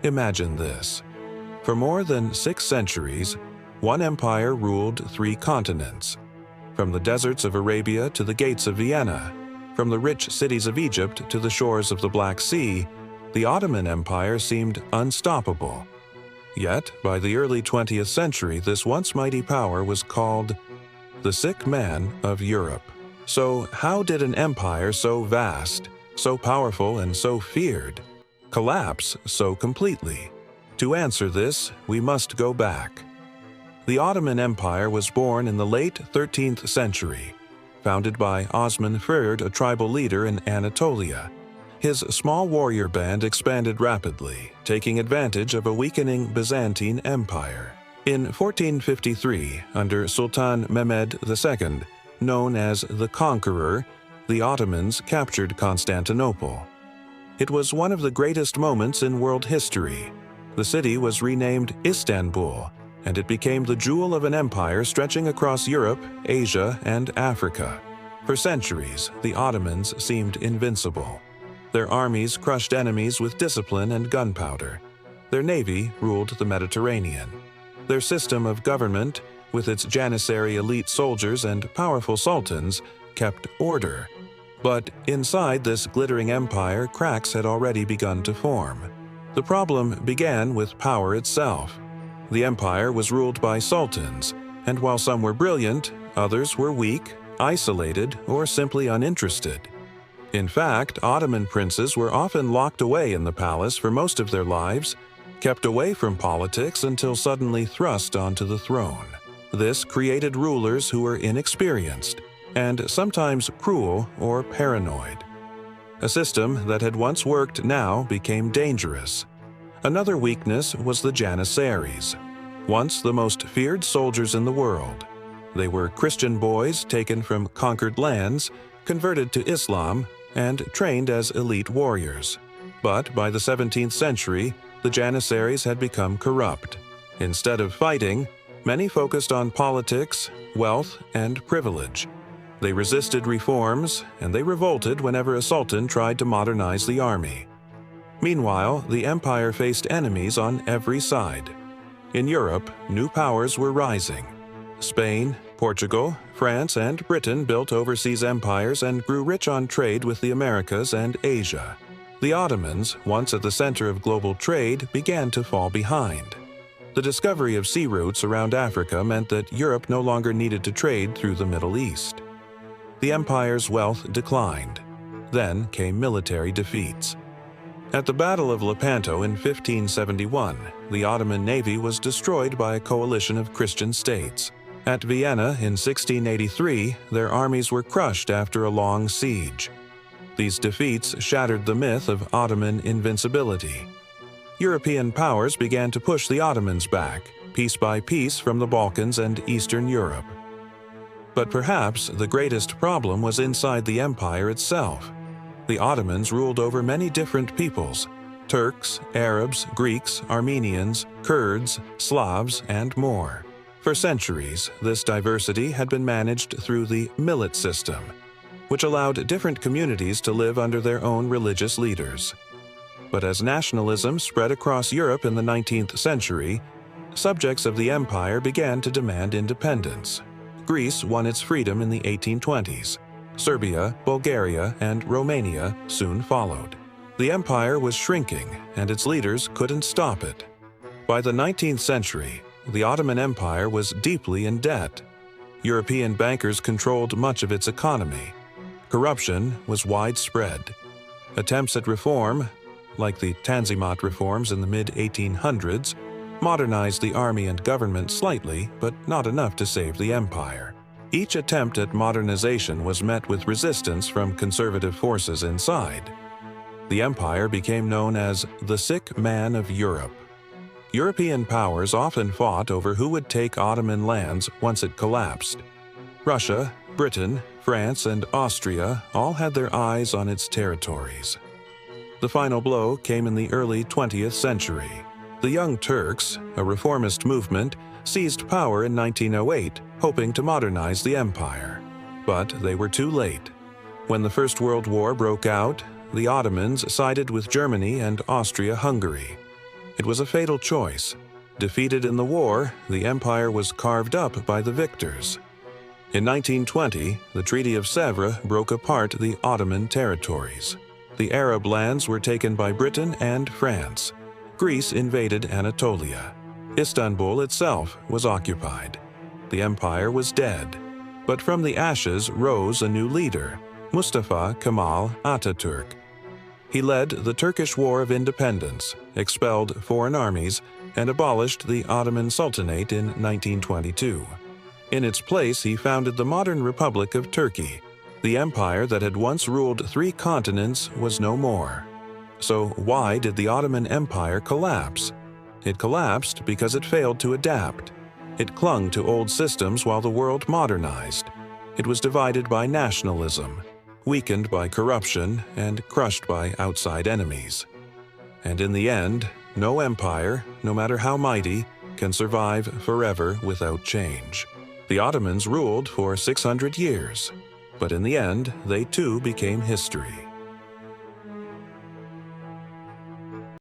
Imagine this. For more than 6 centuries, one empire ruled 3 continents. From the deserts of Arabia to the gates of Vienna, from the rich cities of Egypt to the shores of the Black Sea, the Ottoman Empire seemed unstoppable. Yet, by the early 20th century, this once mighty power was called the sick man of Europe. So, how did an empire so vast, so powerful and so feared, collapse so completely? To answer this, we must go back. The Ottoman Empire was born in the late 13th century, founded by Osman Ferd, a tribal leader in Anatolia. His small warrior band expanded rapidly, taking advantage of a weakening Byzantine Empire. In 1453, under Sultan Mehmed II, known as the Conqueror, the Ottomans captured Constantinople. It was one of the greatest moments in world history. The city was renamed Istanbul, and it became the jewel of an empire stretching across Europe, Asia, and Africa. For centuries, the Ottomans seemed invincible. Their armies crushed enemies with discipline and gunpowder. Their navy ruled the Mediterranean. Their system of government, with its janissary elite soldiers and powerful sultans, kept order. But inside this glittering empire, cracks had already begun to form. The problem began with power itself. The empire was ruled by sultans, and while some were brilliant, others were weak, isolated, or simply uninterested. In fact, Ottoman princes were often locked away in the palace for most of their lives, kept away from politics until suddenly thrust onto the throne. This created rulers who were inexperienced, and sometimes cruel or paranoid. A system that had once worked now became dangerous. Another weakness was the Janissaries, once the most feared soldiers in the world. They were Christian boys taken from conquered lands, converted to Islam, and trained as elite warriors. But by the 17th century, the Janissaries had become corrupt. Instead of fighting, many focused on politics, wealth, and privilege. They resisted reforms, and they revolted whenever a sultan tried to modernize the army. Meanwhile, the empire faced enemies on every side. In Europe, new powers were rising. Spain, Portugal, France, and Britain built overseas empires and grew rich on trade with the Americas and Asia. The Ottomans, once at the center of global trade, began to fall behind. The discovery of sea routes around Africa meant that Europe no longer needed to trade through the Middle East. The empire's wealth declined. Then came military defeats. At the Battle of Lepanto in 1571, the Ottoman navy was destroyed by a coalition of Christian states. At Vienna in 1683, their armies were crushed after a long siege. These defeats shattered the myth of Ottoman invincibility. European powers began to push the Ottomans back, piece by piece, from the Balkans and Eastern Europe. But perhaps the greatest problem was inside the empire itself. The Ottomans ruled over many different peoples: Turks, Arabs, Greeks, Armenians, Kurds, Slavs, and more. For centuries, this diversity had been managed through the millet system, which allowed different communities to live under their own religious leaders. But as nationalism spread across Europe in the 19th century, subjects of the empire began to demand independence. Greece won its freedom in the 1820s. Serbia, Bulgaria, and Romania soon followed. The empire was shrinking, and its leaders couldn't stop it. By the 19th century, the Ottoman Empire was deeply in debt. European bankers controlled much of its economy. Corruption was widespread. Attempts at reform, like the Tanzimat reforms in the mid-1800s, modernized the army and government slightly, but not enough to save the empire. Each attempt at modernization was met with resistance from conservative forces inside. The empire became known as the sick man of Europe. European powers often fought over who would take Ottoman lands once it collapsed. Russia, Britain, France, and Austria all had their eyes on its territories. The final blow came in the early 20th century. The Young Turks, a reformist movement, seized power in 1908, hoping to modernize the empire. But they were too late. When the First World War broke out, the Ottomans sided with Germany and Austria-Hungary. It was a fatal choice. Defeated in the war, the empire was carved up by the victors. In 1920, the Treaty of Sèvres broke apart the Ottoman territories. The Arab lands were taken by Britain and France. Greece invaded Anatolia. Istanbul itself was occupied. The empire was dead. But from the ashes rose a new leader, Mustafa Kemal Atatürk. He led the Turkish War of Independence, expelled foreign armies, and abolished the Ottoman Sultanate in 1922. In its place, he founded the modern Republic of Turkey. The empire that had once ruled 3 continents was no more. So why did the Ottoman Empire collapse? It collapsed because it failed to adapt. It clung to old systems while the world modernized. It was divided by nationalism, weakened by corruption, and crushed by outside enemies. And in the end, no empire, no matter how mighty, can survive forever without change. The Ottomans ruled for 600 years, but in the end, they too became history.